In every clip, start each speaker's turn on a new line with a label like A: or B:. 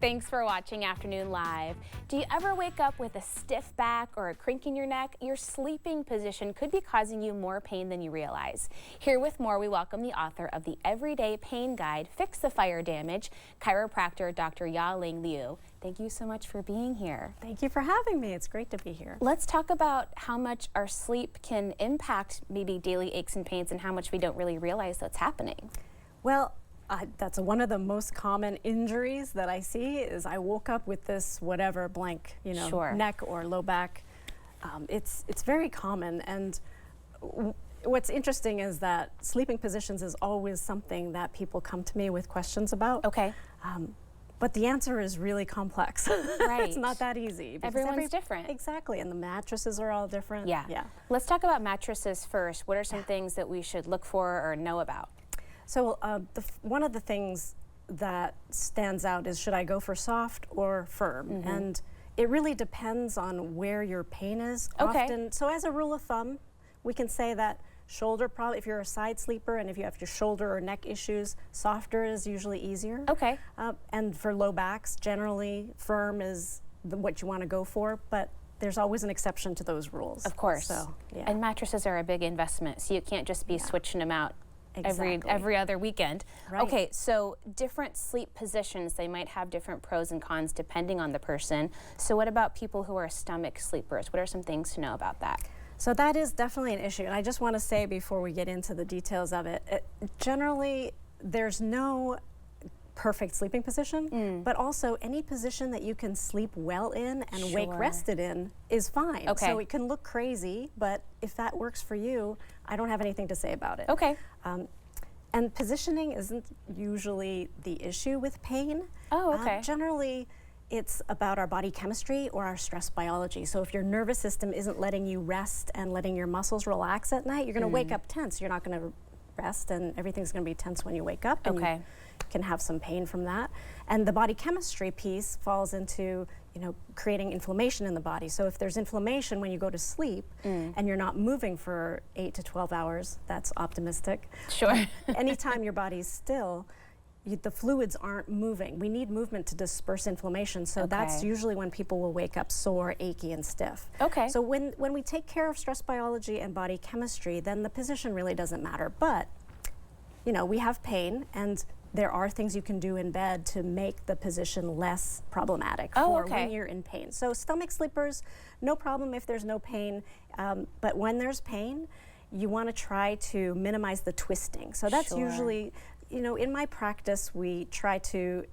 A: Thanks for watching Afternoon Live. Do you ever wake up with a stiff back or a crink in your neck? Your sleeping position could be causing you more pain than you realize. Here with more, we welcome the author of the Everyday Pain Guide, Fix the Fire Damage, Chiropractor Dr. Ya-Ling Liou. Thank you so much for being here.
B: Thank you for having me. It's great to be here.
A: Let's talk about how much our sleep can impact maybe daily aches and pains and how much we don't really realize that's happening.
B: Well, that's one of the most common injuries that I see is I woke up with this whatever blank, neck or low back. It's very common, and what's interesting is that sleeping positions is always something that people come to me with questions about.
A: Okay.
B: But the answer is really complex.
A: Right.
B: It's not that easy.
A: Everyone's different.
B: Exactly, and the mattresses are all different.
A: Yeah. Let's talk about mattresses first. What are some things that we should look for or know about?
B: So one of the things that stands out is, should I go for soft or firm? Mm-hmm. And it really depends on where your pain is.
A: Okay.
B: Often, so as a rule of thumb, we can say that shoulder, probably if you're a side sleeper and if you have your shoulder or neck issues, softer is usually easier.
A: Okay.
B: And for low backs, generally firm is what you want to go for, but there's always an exception to those rules.
A: Of course.
B: So, yeah.
A: And mattresses are a big investment, so you can't just be switching them out
B: Exactly.
A: every other weekend.
B: Right.
A: Okay, so different sleep positions, they might have different pros and cons depending on the person. So what about people who are stomach sleepers? What are some things to know about that?
B: So that is definitely an issue, and I just want to say before we get into the details of it, generally there's no perfect sleeping position, but also any position that you can sleep well in and wake rested in is fine.
A: Okay.
B: So it can look crazy, but if that works for you, I don't have anything to say about it.
A: Okay.
B: And positioning isn't usually the issue with pain.
A: Oh, okay.
B: Generally, it's about our body chemistry or our stress biology. So if your nervous system isn't letting you rest and letting your muscles relax at night, you're going to wake up tense. You're not going to rest, and everything's going to be tense when you wake up. And
A: okay.
B: You can have some pain from that. And the body chemistry piece falls into, creating inflammation in the body. So if there's inflammation when you go to sleep and you're not moving for 8 to 12 hours, that's optimistic.
A: Sure.
B: Anytime your body's still, the fluids aren't moving. We need movement to disperse inflammation, so that's usually when people will wake up sore, achy, and stiff.
A: Okay.
B: So when we take care of stress biology and body chemistry, then the position really doesn't matter. But, we have pain, and there are things you can do in bed to make the position less problematic for when you're in pain. So stomach sleepers, no problem if there's no pain, but when there's pain, you want to try to minimize the twisting. So that's usually, in my practice, we try to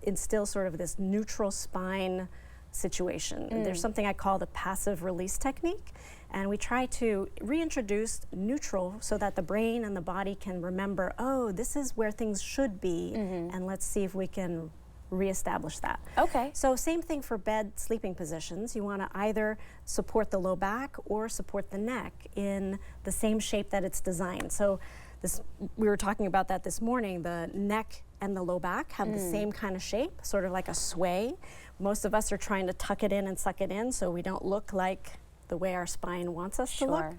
B: instill sort of this neutral spine situation. And there's something I call the passive release technique, and we try to reintroduce neutral so that the brain and the body can remember, oh, this is where things should be, and let's see if we can reestablish that. Okay. So same thing for bed sleeping positions. You want to either support the low back or support the neck in the same shape that it's designed. So we were talking about that this morning. The neck and the low back have the same kind of shape, sort of like a sway. Most of us are trying to tuck it in and suck it in so we don't look like the way our spine wants us to look.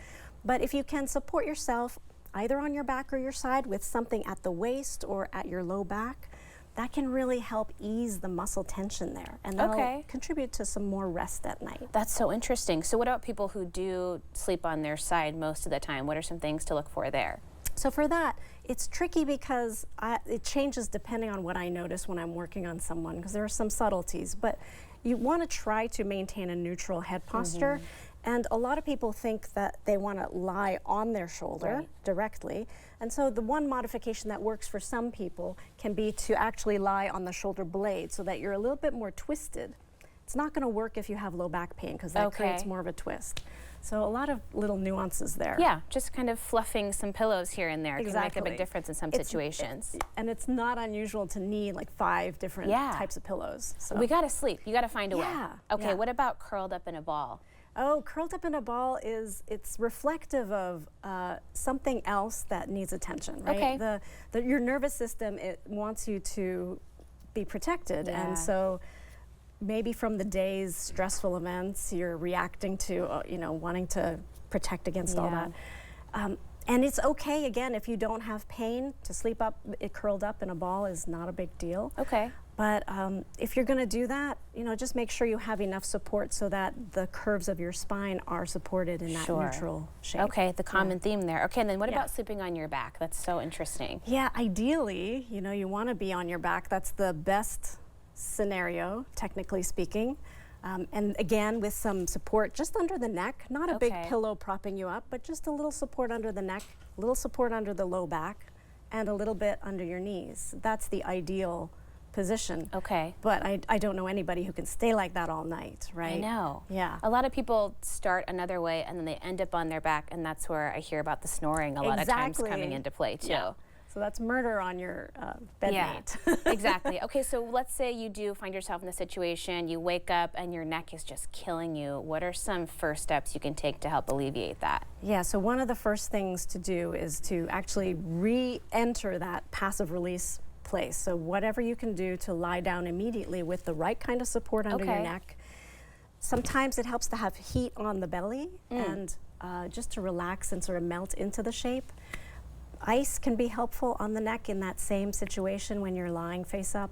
B: But if you can support yourself either on your back or your side with something at the waist or at your low back, that can really help ease the muscle tension there, and that'll contribute to some more rest at night.
A: That's so interesting. So what about people who do sleep on their side most of the time? What are some things to look for there?
B: So for that, it's tricky because it changes depending on what I notice when I'm working on someone, because there are some subtleties, but you want to try to maintain a neutral head posture. And a lot of people think that they want to lie on their shoulder directly. And so the one modification that works for some people can be to actually lie on the shoulder blade so that you're a little bit more twisted. It's not going to work if you have low back pain, because that creates more of a twist. So a lot of little nuances there.
A: Yeah, just kind of fluffing some pillows here and there can make a big difference in some situations.
B: And it's not unusual to need like 5 different types of pillows. So
A: we got to sleep. You got to find a way. Okay,
B: Yeah.
A: What about curled up in a ball?
B: Oh, curled up in a ball it's reflective of something else that needs attention, right? Okay. Your nervous system, it wants you to be protected, and so maybe from the day's stressful events, you're reacting to, wanting to protect against all that. And it's okay, again, if you don't have pain, to sleep up, curled up in a ball is not a big deal.
A: Okay.
B: But if you're going to do that, just make sure you have enough support so that the curves of your spine are supported in that neutral shape.
A: Okay, the common theme there. Okay, and then what about sleeping on your back? That's so interesting.
B: Yeah, ideally, you want to be on your back. That's the best scenario, technically speaking. And again, with some support just under the neck, not a big pillow propping you up, but just a little support under the neck, a little support under the low back, and a little bit under your knees. That's the ideal position.
A: Okay.
B: But I don't know anybody who can stay like that all night, right?
A: I know.
B: Yeah.
A: A lot of people start another way and then they end up on their back, and that's where I hear about the snoring a lot of times coming into play too.
B: Yeah. So that's murder on your bedmate.
A: Yeah, exactly. Okay, so let's say you do find yourself in a situation, you wake up and your neck is just killing you. What are some first steps you can take to help alleviate that?
B: Yeah, so one of the first things to do is to actually re-enter that passive release place. So whatever you can do to lie down immediately with the right kind of support under your neck. Sometimes it helps to have heat on the belly and just to relax and sort of melt into the shape. Ice can be helpful on the neck in that same situation when you're lying face up.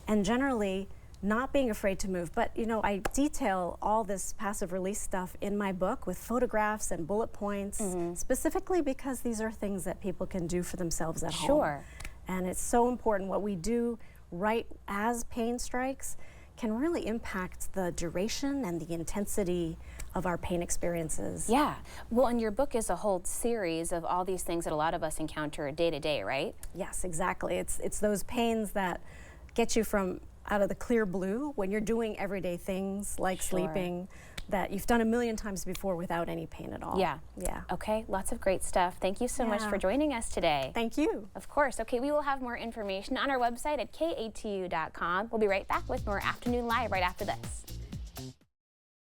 B: And generally, not being afraid to move. But I detail all this passive release stuff in my book with photographs and bullet points, specifically because these are things that people can do for themselves at home.
A: Sure.
B: And it's so important. What we do right as pain strikes can really impact the duration and the intensity of our pain experiences.
A: Yeah. Well, and your book is a whole series of all these things that a lot of us encounter day to day, right?
B: Yes, exactly. It's those pains that get you from out of the clear blue when you're doing everyday things like sleeping that you've done a million times before without any pain at all.
A: Yeah.
B: Yeah.
A: Okay, lots of great stuff. Thank you so much for joining us today.
B: Thank you.
A: Of course. Okay, we will have more information on our website at katu.com. We'll be right back with more Afternoon Live right after this.